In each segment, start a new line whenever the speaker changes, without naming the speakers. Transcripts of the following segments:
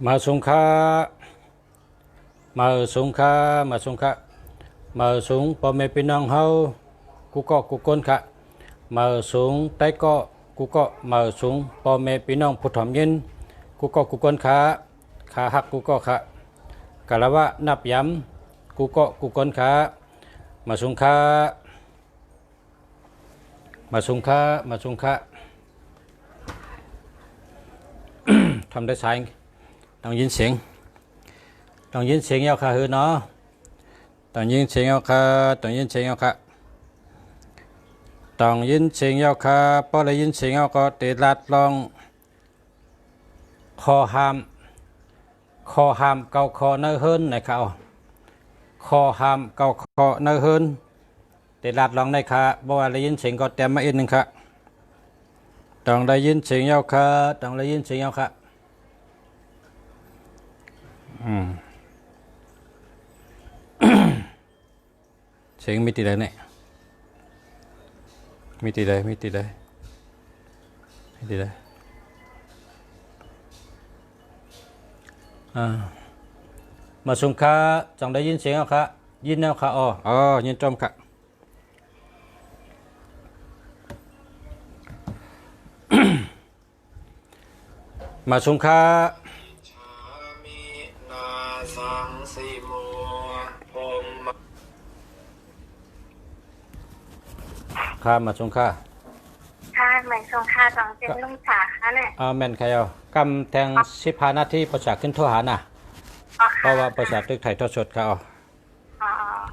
มาสงค้ามาสงค้ามาสงค้ามาสงพ่อแม่พี่น้องเฮากูก็กูคนค่ะมาสงใต้ก็กูก็มาสงพ่อแม่พี่น้องผู้ถ่อมยินกูก็กูคนค่ะขาหักกูก็ค่ะกะละวะนับย้ำกูก็กูคนค่ะมาสงค้ามาสงค้ามาสงค้า ทำได้สายต้องยินเสียงต้องยินเสียงเอาค่ะเฮ้เนาะต้องยินเสียงเอาค่ะต้องยินเสียงเอาค่ะต้องยินเสียงเอาค่ะพอได้ยินเสียงเอาก็ติดลัดลองคอหามเกาคอเนื้อเฮินนะครับคอหามเกาคอเนื้อเฮินติดลัดลองได้ค่ะเพราะว่าได้ยินเสียงก็เต็มมาอีกหนึ่งค่ะต้องได้ยินเสียงเอาค่ะต้องได้ยินเสียงเอาค่ะเสียงมีตีใดเนี่ยมีตีใดมีตีใดมีตีใดมาส่งค่าจังได้ยินเสียงเอาค่ะยินแล้วค่ะอ๋อยินจอมค่ะมาส่งค่าค่ามาส่งค่า
ค่ะเหมือนสงค่าสองเป็นลุงจ๋าค่ะเนี่ย
แม่นใครกำแทง15 นาทีประชาขึ้นโทรหาน่ะเพราะว่าประชาตึกไทยทอดสดค่ะ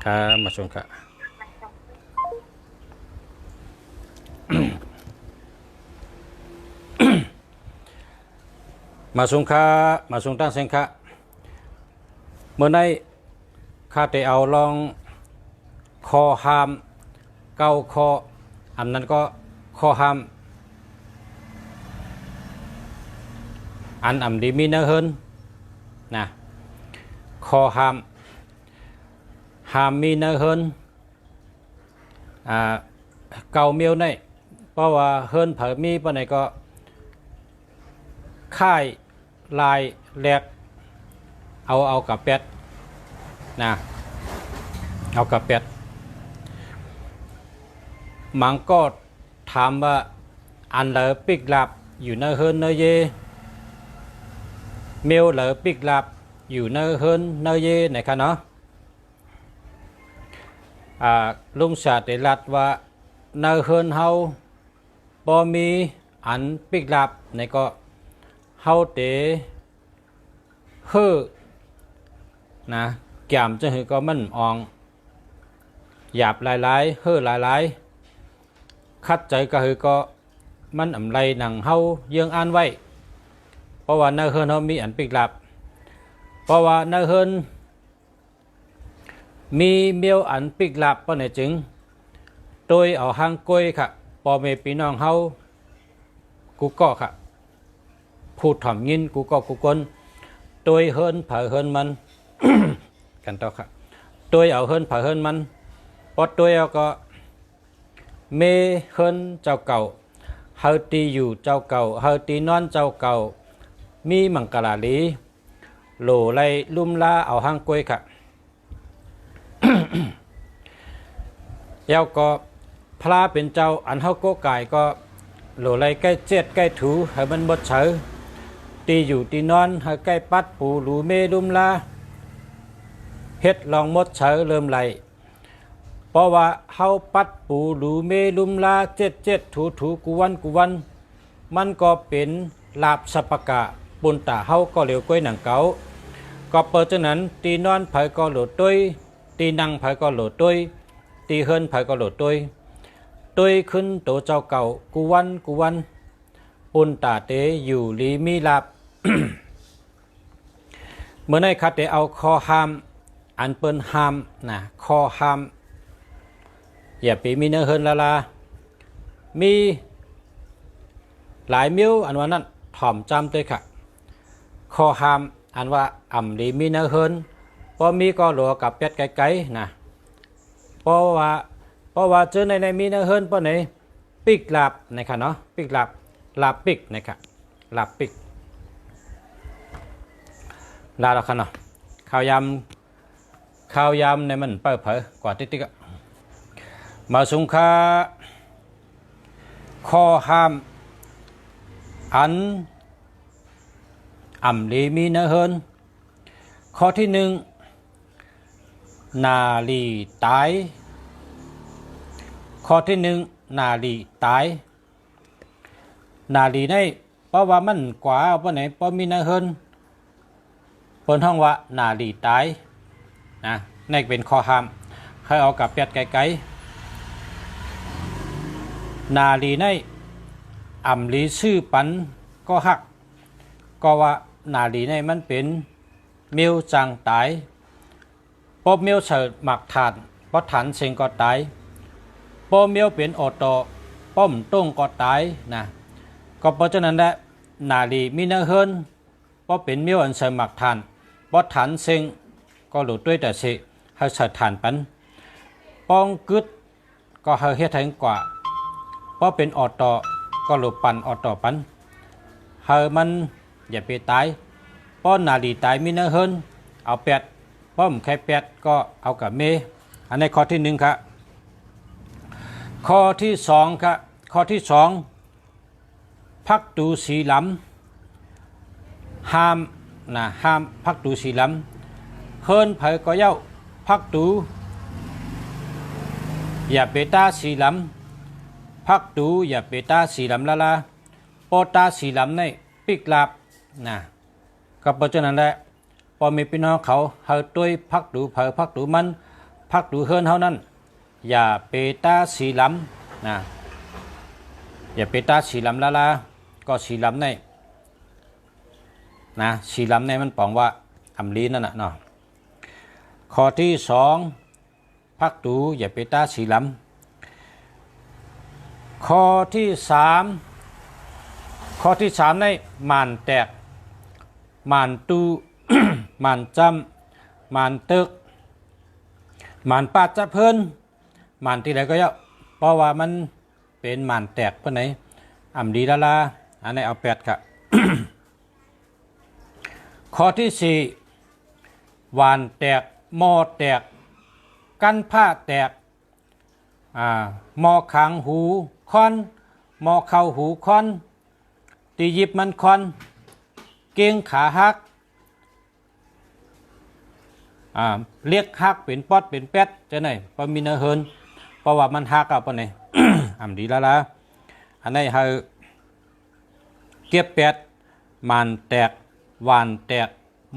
ค่ะมาส่งค่ะมาส่งค่ามาส่งตั้งเสียงค่ะเมื่อในข้าได้เอาลองคอหามเก้าคออันนั้นก็คอหามอันดีมีเนื้อเฮินนะคอหามมีเนื้อเฮินเก่าเมียวในเพราะว่าเฮินเผอมีปะไหนก็ค่ายลายแหลกเอากับเป็ดนะเอากับเป็ดมังก็ถามว่าอันเหลอปิกหลับอยู่ในเฮินเนเยเมลเหลอปิกหลับอยู่ในเฮินเนเยไหนคะเนาะลุงศาสตร์ได้รัดว่าในเฮินเฮาบ่ มีอันปิกหลับในก็เฮาเตเฮอนะแก้มจะหือก็มันอ่องหยาบหลายๆเฮอหลายๆคัดใจก็คือก็มันอำไรหนังเฮาเยืองอ่านไว้เพราะว่าในเฮินเฮามีอันปิกหลับเพราะว่าในเฮินมีเมียวอันปิกหลับเพราะไหนจึงโดยเอาหางก้อยค่ะพ่อแม่พี่น้องเฮากูก็ค่ะพูดถ่อมยินกูก็กูคนโดยเฮินเผอเฮินมัน กันต่อค่ะโดยเอาเฮินเผอเฮินมันพอโดยเอาก็เมเฮินเจ้าเก่าเฮาตีอยู่เจ้าเก่าเฮาตีนอนเจ้าเก่ามีมังกลาลีโหลไลลุ่มลาเอาหางกล้วยค่ะ แล้วก็พระเป็นเจ้าอันเฮาโกกายก็โหลไลใกล้เจ็ดใกล้ถูให้มันบดเฉยตีอยู่ตีนอนให้ใกล้ปัดปูหลูเมลุ่มลาเฮ็ดลองมดเฉยเริ่มไหลเพราะว่าเฮาปัดปูหลูเมลุมลาเจ็ดถูกุวันมันก็เป็นลาบสัปกะปุนตาเฮาก็เหลียวก้อยหนังเก่าก็เปิดจากนั้นตีนอนไผก็โหลดต้วยตีนั่งไผก็โหลดต้วยตีเฮินไผก็โหลดต้วยต้วยขึ้นโตเจ้าเก่ากุวันปุนตาเตอยู่ลีมีลาบ เมื่อในคัดเตเอาคอหามอันเปิ้นหามนะคอหามอย่าปีมีเนื้อเฮินลามีหลายมิ้วอันว่านั้นถ่อมจำด้วยค่ะคอหามอันว่าดีมีเนื้อเฮินพอมีก็หลัวกับเป็ดไก่ๆนะเพราะว่าเจอในมีเนื้อเฮินเพราะไหนปิกลาบนะคะเนาะปิกลาบปิกนะคะลาบปิก ลาแล้วคันเนาะข้าวยำในมันเปิดเผยกว่าติ๊กมาสุงคาข้อห้ามอันลีมีเนื้อเฮินข้อที่หนึ่งนาลีตายข้อที่หนึ่งนาลีตายนาลีในเพราะว่ามันกว่าเพราะไหนเพราะมีเนื้อเฮินเปิ้นห้องว่านาลีตายนะนี่เป็นข้อห้ามให้เอากับเปียดไกลๆนาลีในลีชื่อปันก็หักก็ว่านาลีในมันเป็นเมียวจางตายพอเมียวเฉิดหมักฐานเพราะฐานเชิงก็ตายพอเมียวเป็นออโตป้อมต้งก็ตายนะก็เพราะฉะนั้นแหละนาลีมีเนื้อเฮินเพราะเป็นเมียวอันเชิงหมักฐานเพราะฐานเชิงก็หลุดด้วยแต่สิให้เฉิดฐานปันป้องกึดก็ให้เฮ็ดให้กว่าเพราะเป็นออโตก็หลุดปันออโตปันให้มันอย่าไปตายป้อนนาลีตายมีเนื้อเฮินเอาแปดป้อมแค่แปดก็เอากับเมอันในข้อที่หนึ่งครับข้อที่สองครับข้อที่สองพักตูสีลำห้ามพักตูสีลำเฮินเผยก็เย้าพักตูอย่าเปตาสีลำพักตูอย่าเปตาสีลำละปอตาสีลำในปิกลาบนะก็เพราะฉะนั้นแหละพอมีพี่น้องเขาเฮาต้วยพักดูเผอพักดูมันพักดูเฮินเฮานั้นอย่าเปตาสีลำนะอย่าเปตาสีลำละก็สีลำในนะสีลำในมันปองว่าลีนั่นน่ะเนาะข้อที่สองพักดูอย่าเปตาสีลำข้อที่สามในมานแตกมานตู มานจำมานตึกมานปาดจะเพิ่นมานที่ไหนก็เยอะเพราะว่ามันเป็นมานแตกเพื่อนไหนดีละอันนี้เอาแปดครับ ข้อที่สี่วานแตกหม้อแตกกั้นผ้าแตกหม้อขังหูคอนหม้อเข่าหูคอนตียิบมันคอนเก่งขาหักเรียกหักเป็นป๊อดเป็นแป๊ดจะไหนพอมีเนื้อเฮินเพราะว่ามันหักเอาปะไหน ดีละอันนี้ให้เก็บแป๊ดมันแตกวานแตก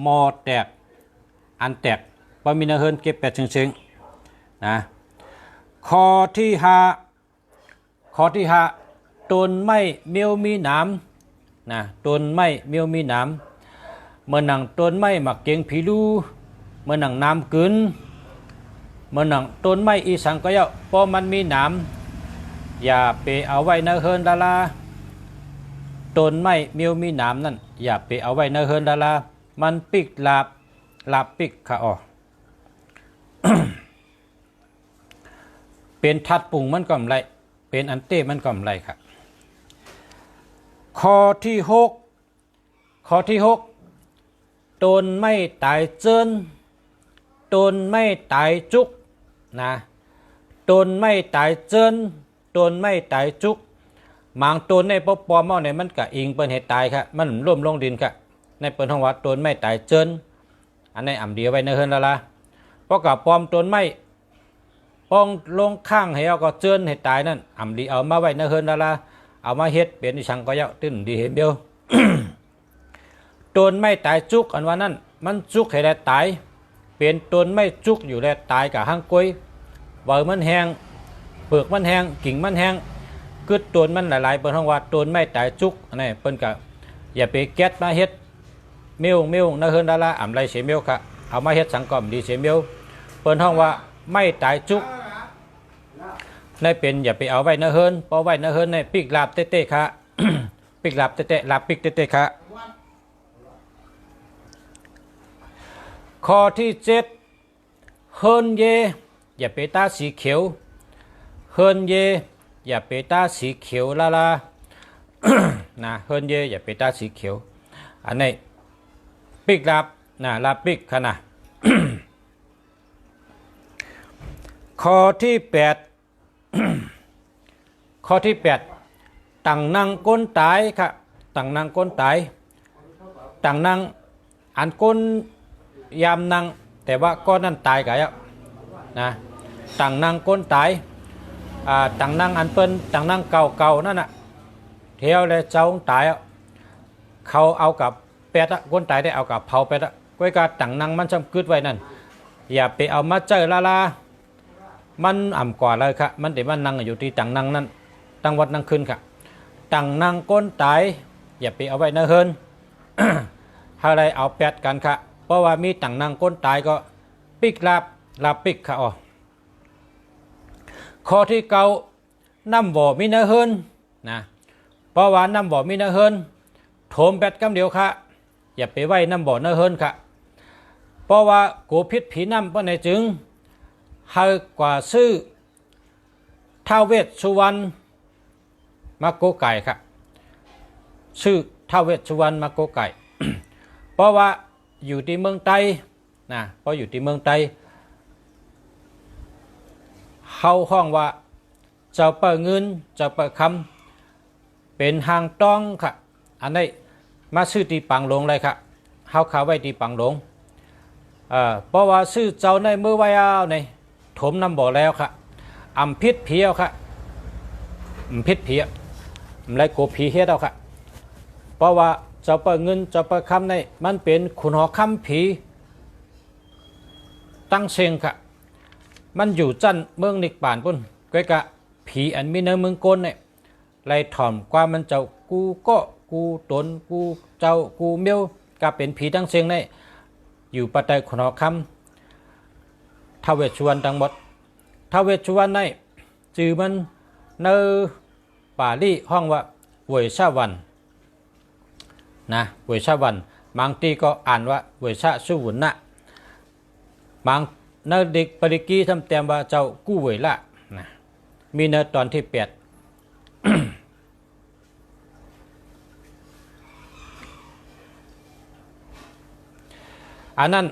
หม้อแตกอันแตกพอมีเนื้อเฮินเก็บแป๊ดเชิงๆนะข้อที่ห้าต้นไม้เมียวมีหนามนะต้นไม้เมียวมีหนามเมื่อหนังต้นไม้หมักเก่งผีลูเมื่อหนังน้ำกึนเมื่อหนังต้นไม้อีสังก็เยาพอมันมีหนามอย่าไปเอาไว้ในเฮินดาราต้นไม้เมียวมีหนามนั่นอย่าไปเอาไว้ในเฮินดารามันปิกลาบปิกค่ะอ๋อ เป็นทัดปุ่งมันก็ไม่ไรเป็นอันเต้มันก็ไม่ไรครับข้อที่หกต้นไม่ตายเจินต้นไม่ตายจุกนะต้นไม่ตายเจินต้นไม่ตายจุกบางต้นในปอปอมเอาในมันกะอิงเป็นเหตุตายครับมันร่วมลงดินครับในเปิดห้องวัดต้นไม่ตายเจินอันนี้เดียวไว้ในเฮินละเพราะกับปอมต้นไม่ป้องลงข้างให้เอาก็เจินให้ตายนั่นดีเอามาไว้ในเฮินละเอามาเฮ็ดเป็นอีสังก็เยาตื้นดีเห็นเดียว ต้นไม่ตายจุกอันว่านั่นมันจุกให้ได้ตายเป็นต้นไม่จุกอยู่ได้ตายกับห้างกล้วยเบอร์มันแห้งเปลือกมันแห้งกิ่งมันแห้งกึดต้นมันหลายๆเปิ้นห้องว่าต้นไม่ตายจุกอันนี้เปิ้นก็อย่าไปแก๊สมาเฮ็ดเมียวในเฮินดาราไรเสียเมียวค่ะเอามาเฮ็ดสังกอมดีเสียเมียวเปิ้นห้องว่าไม่ตายจุกในเป็นอย่าไปเอาไว้ในเฮินเพราะไว้ในเฮินในปิกลาบเตะๆค่ะ ปิกลาบเตะๆลาบปิกเตะๆค่ะข้อที่เจ็ดเฮินเยอย่าไปตาสีเขียวเฮินเยอย่าไปตาสีเขียวละ นะเฮินเยอย่าไปตาสีเขียวอันนี้ปิกลาบ นะลาปิกค่ะนะ ข้อที่8 ข้อที่8ตั้งนั่งก้นตายค่ะตั้งนั่งก้นตายตั้งนั่งอันก้นยามนั่งแต่ว่าก้อนนั้นตายกันแล้วนะตั้งนั่งก้นตายตั้งนั่งอันเปิ้นตั้งนั่งเก่าๆนั่นน่ะเที่ยวเลยเจ้าตายเขาเอากับเป็ดก้นตายได้เอากับเผาเป็ดก้อยกาตั้งนั่งมันจำกึดไว้นั่นอย่าไปเอามาเจอลามันอ่ำกว่าเลยครับมันเดี๋ยวมันนั่งอยู่ที่ตั้งนั่งนั่นตั้งวัดนั่งขึ้นค่ะตั้งนั่งก้นตายอย่าไปเอาไว้นะเฮิน อะไรเอาแปดกันค่ะเพราะว่ามีตั้งนั่งก้นตายก็ปิกลาปิกค่ะอ๋อข้อที่เก้าน้ำบ่อมีนะเฮินนะเพราะว่าน้ำบ่อมีนะเฮินโถมแปดกำเดียวค่ะอย่าไปไว้น้ำบ่อนะเฮินค่ะเพราะว่ากูพิษผีน้ำเพราะในจึงให้กว่าซื้อท้าวเวสสุวรรณมาโกไก่ค่ะชื่อท้าวเวสสุวรรณมาโกไก่ เพราะว่าอยู่ที่เมืองไต้นะเพราะอยู่ที่เมืองไต้เขาห้องว่าเจ้าเปิดเงินเจ้าเปิดคำเป็นหางต้องค่ะอันนี้มาซื้อที่ปังหลงเลยค่ะเขาขาไว้ที่ปังหลงเพราะว่าซื้อเจ้าในมือไว้เอาในถมน้ำบ่อแล้วค่ะอำพิษผีเอาค่ะพิษผีอะไรโกผีเฮ็ดเอาค่ะเพราะว่าเจ้าเปิดเงินเจ้าเปิดคำในมันเป็นขุนหอคำผีตั้งเชิงค่ะมันอยู่จันเมืองนิกป่านปุ่นก้อยกะผีอันมีเนื้อเมืองก้นเนี่ยไล่ถ่อมความมันเจ้ากูก็กูตนกูเจ้ากูเมียวก็เป็นผีตั้งเชิงในอยู่ปัตตาขุนหอคำท้าวเวสสุวรรณทั้งหมดท้าวเวสสุวรรณในจื่อมันเนอป่าลี่ห้องว่าเวยชาวันนะเวยชาวันบางทีก็อ่านว่าเวยชาสุวรรณะบางเนอเด็กปริกีทำเต็มว่าเจ้ากู้เวยละนะมีเนอตอนที่8 อันนั้น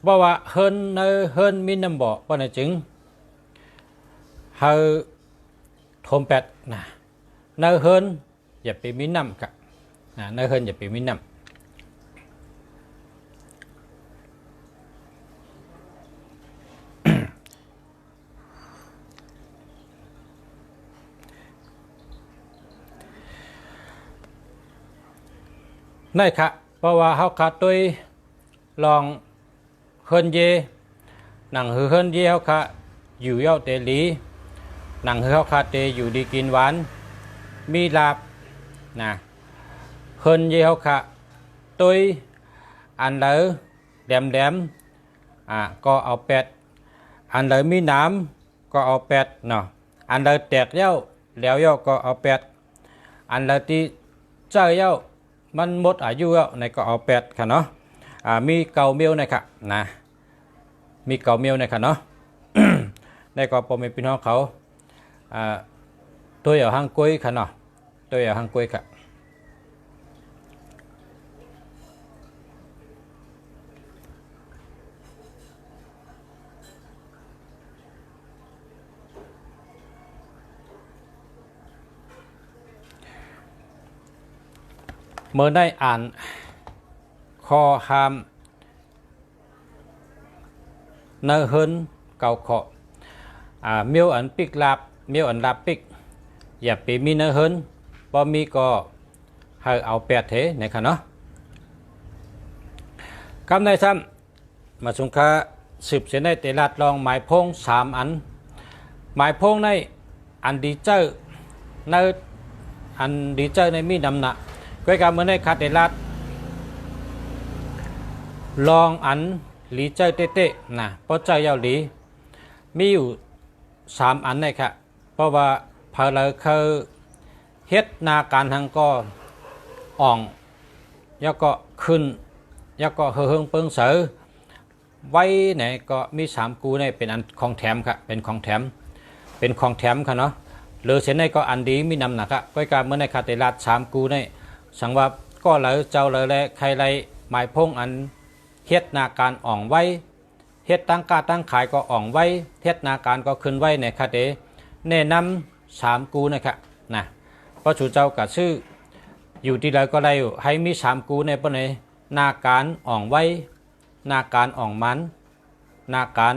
บอกว่าเฮินเนอเฮินมีน้ำบ่อเพราะในจึงเฮาทม8นะเนอเฮินอย่าไปมีน้ำกะนะเนอเฮินอย่าไปมีน้ำนั่นค่ะเพราะว่าเขาขาดตัวลองเฮินเยหนังเฮินเยเขาขาอยู่เย้าเตลีหนังเขาขาเตอยู่ดีกินหวานมีลาบนะเฮินเยเขาขาตัวอันเลอแดมก็เอา8อันเลอมีน้ำก็เอา8เนาะอันเลอแตกเย้าแล้วเย้าก็เอา8อันเลอที่เจ้าเย้ามันหมดอายุแล้วในก็เอา8ค่ะเนาะมีเกาเมียวนะครับนะมีเกาเมียวนะครับเนาะ ในก็ปมเป็นพี่น้องเขาตัวอย่างหางกุ้ยค่ะเนาะตัวอย่างหางกุ้ยค่ะเมื่อได้อ่านคอหามเนอเฮินเก่าขอเมียวอันปิกลาบเมียวอันลาบปิกอย่าไปมีเนอเฮินพอมีก็ให้เอา8เทนะครับเนาะคำในซ้ำมาสงคาสืบเสียในเตลัดลองหมายพง3อันหมายพงในอันดีเจอร์ในอันดีเจอร์ในมีนำหนักก้อยการเมื่อในคาเตลัดลองอันหลีเจอเต้ๆนะเพราะเจ้าเยาหลีมีอยู่3อันนะครับเพราะว่าพอเราเคยเฮ็ดนาการทางก็อ่องแล้วก็ขึ้นแล้วก็เฮิงเปิงเสือไว้ไหนก็มี3กูในเป็นอันของแถมครับเป็นของแถมค่ะเนาะหรือเช่นในก็อันดีมีนำหนักครับก้อยการเมื่อในคาเตลัด3กูในสังว่าก็เลยเจ้าเลยและใครไรหมายพงอัน เฮ็ดนาการอ่องไว้เฮ็ดตั้งกาตั้งขายก็อ่องไว้เฮ็ดนาการก็ขึ้นไว้ในคาเดแนะนำ3กูนะครับนะเพราะchủเจ้าก็ชื่ออยู่ที่ใดก็ได้ให้มี3กูในปนนาการอ่องไว้นาการอ่องมันนาการ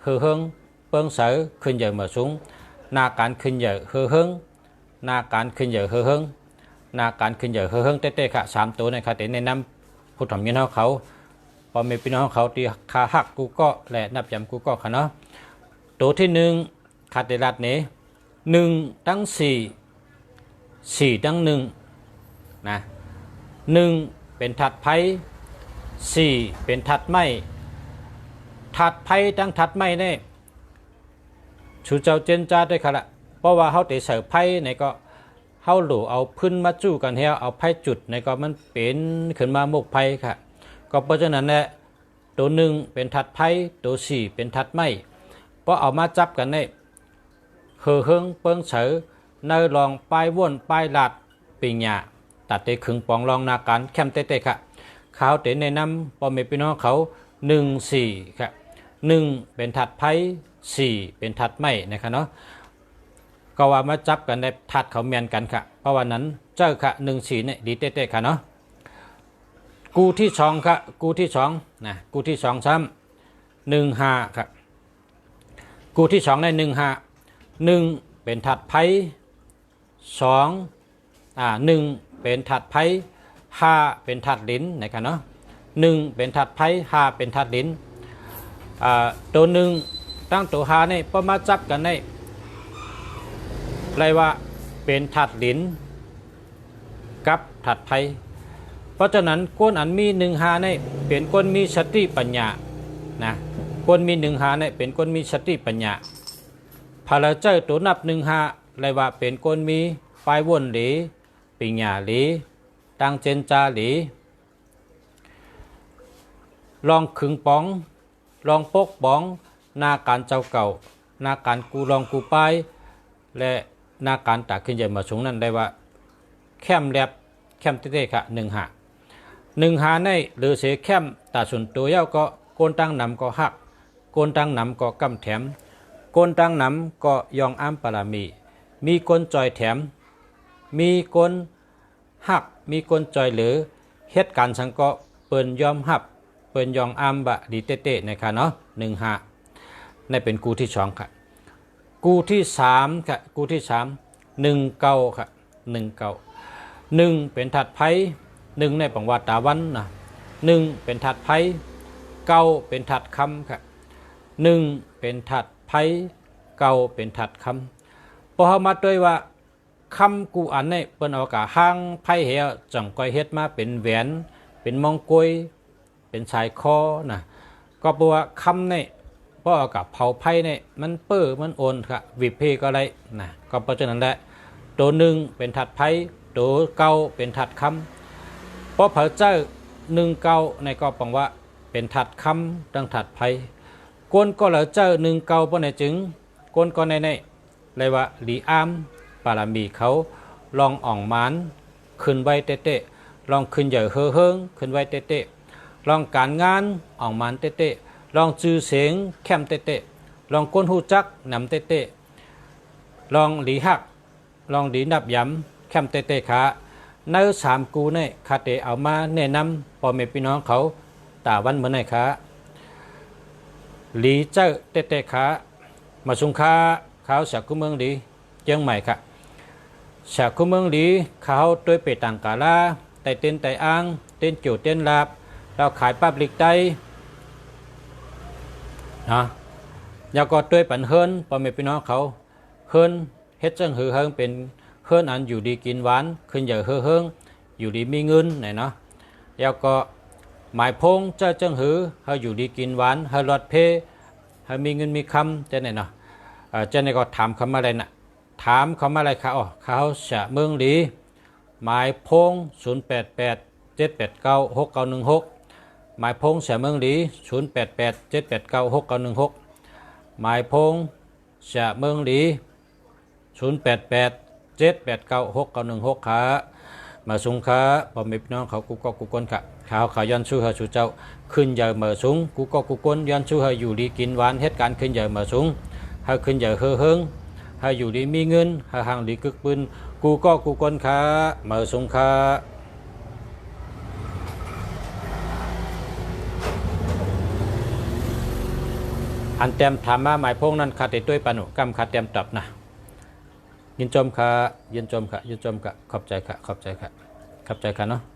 hư hương bơn sở khinh giờ mở xuống na cán khinh giờ hư hương na cán khinh giờ hư hương na cán khinh giờ hư hương têค่ะ3ตัวในค่ะแต่ในนำผู้ทำยินเขาพอมีพี่น้องเขาที่ขาหักกูก็และนับจำกูก็ค่ะเนาะตัวที่1คาเดรัดนี้1ตั้ง4ตั้ง1นะ1เป็นถัดไพ่4เป็นถัดไม้ถัดไพ่ตั้งถัดไม้เนี่ยชูเจ้าเจนจ้าได้ค่ะละเพราะว่าเขาติเสิร์ฟไพ่ในก็เขาหลูเอาพื้นมาจู้กันเฮียเอาไพ่จุดในก็มันเป็นขึ้นมาหมกไพ่ค่ะก็เพราะฉะนั้นแหละตัว1เป็นถัดไพ่ตัว4เป็นถัดไม้เพราะเอามาจับกันเนี่ยเฮืองเปิ้งเสือในลองป้ายว่นป้ายหลัดปิงหยาตัดเตะขึงปองลองนาการแคมเตะค่ะเขาเตะในน้ำพอมีพี่น้องเขา1-4ค่ะ1เป็นถัดไพ่4เป็นถัดไม้นะครับเนาะก็ว่ามาจับกันในถัดเขาเมียนกันค่ะเพราะวันนั้นเจ้าค่ะ1-4เนี่ยดีเตะค่ะเนาะกูที่2ค่ะกูที่2นะกูที่2ซ้ำ1-5ค่ะกูที่2ใน1-5เป็นถัดไพ่1เป็นถัดไพ่5เป็นถัดลิ้นนะครับเนาะ1เป็นถัดไพ่5เป็นถัดลิ้นตัว1ตั้งตัว5นี่พอมาจับกันได้เลยว่าเป็นถัดลิ้นกับถัดไพ่เพราะฉะนั้นคนอันมี1-5นี่เป็นคนมีสติปัญญานะคนมี1-5นี่เป็นคนมีสติปัญญาพาราเจ้าตัวนับ1-5เลยว่าเป็นคนมีไฟวนหลีปิญญาหลีตั้งเจนจาหลีลองขึงป้องลองปกป้องนาการเจ้าเก่านาการกูลองกูป้ายและนาการตากขึ้นใหญ่มาสูงนั้นได้ว่าแคมแลบแคมเต้ๆค่ะ1-5ในหรือเสียแคมตาส่วนตัวเย้าก็โกนตั้งนำก็หักโกนตั้งนำก็กำแถมโกนตั้งนำก็ยองอ้ำปรามีกลจอยแถมมีกลหักมีกลจอยหรือเหตุการณ์สังก็เปิ้นยอมหับเปิ้นยองอ้ำบะดีเต้ๆนะคะเนาะ1-5นี่เป็นกูที่2ค่ะกูที่3ค่ะกูที่3 1-9ค่ะ1-9เป็นถัดไพ่1ในปังวัดตาวันนะ1เป็นถัดไพ่9เป็นถัดคำค่ะ1เป็นถัดไพ่9เป็นถัดคำพอเขามาด้วยว่าคำกูอันนี้เปิ้นเอากะห้างไพ่เหี่ยจังก้อยเฮ็ดมาเป็นแหวนเป็นมงกุฎเป็นสายคอนะก็เพราะว่าคำนี่เพราะเอากะเผาไพ่นี่มันเปื้อมันโอนค่ะวิเพก็ได้นะก็เพราะฉะนั้นแหละตัว1เป็นถัดไพ่ตัว9เป็นถัดคำเพราะเผาเจ้า1-9ในก็ปังว่าเป็นถัดคำดังถัดไพ่ก้นก็เหลือเจ้า1-9เพราะในจึงก้นก็ในเลยว่าหลีอ้ามปารามีเขาลองอ่องมันขึ้นไว้เตะลองขึ้นใหญ่เฮืองขึ้นไว้เตะลองการงานอ่องมันเตะลองจื้อเสียงแคมเตะลองก้นหูจักนำเตะลองหลีหักลองหลีนับย้ำแคมเตะขาใน3กูเนี่ยคาเตเอามาแนะนำพ่อแม่พี่น้องเขาตาวันเหมือนไหนขาหลีเจ้าเตะขามาสุงคาเขาจากกุเมืองดีเจียงใหม่ค่ะจากกุเมืองดีเขาตัวเปตังกาลาไตเต้นไตอ่างเต้นจิ๋วเต้นลาบเราขายปั๊บลิกไตนะแล้วก็ตัวปันเฮิรนพ่อแม่พี่น้องเขาเฮิรนเฮ็ดจังหือเฮิงเป็นเฮิรนอันอยู่ดีกินหวานขึ้นใหญ่เฮิงอยู่ดีมีเงินไหนเนาะแล้วก็หมายพงเจ้าจังหือเฮาอยู่ดีกินหวานเฮาหลอดเพเฮามีเงินมีคำจะไหนเนาะจะไหนก็ถามคำอะไรน่ะถามคำอะไรเขาเขาจะเมืองดีหมายพง0887896916หมายพงจะเมืองดี0887896916หมายพงจะเมืองดี0887896916ค่ะมาส่งค่ะพ่อแม่พี่น้องเขากูก็กูก้นค่ะ ข่าวย้อนชูเฮาชูเจ้าขึ้นใหญ่เหมือสูงกูก็กูก้นย้อนชูเฮาอยู่ดีกินหวานเหตุการณ์ขึ้นใหญ่เหมือสูงเฮาขึ้นใหญ่เฮิงเฮาอยู่ดีมีเงินเฮาห่างดีกึกปืนกูก็กูก้นค่ะเหมือสูงค่ะอันเต็มถามมาหมายพงนั้นขาดแต่ด้วยปานุกำขาดเต็มตับนะยินจมค่ะยินจมค่ะยินจมค่ะขอบใจค่ะขอบใจค่ะขอบใจค่ะเนาะ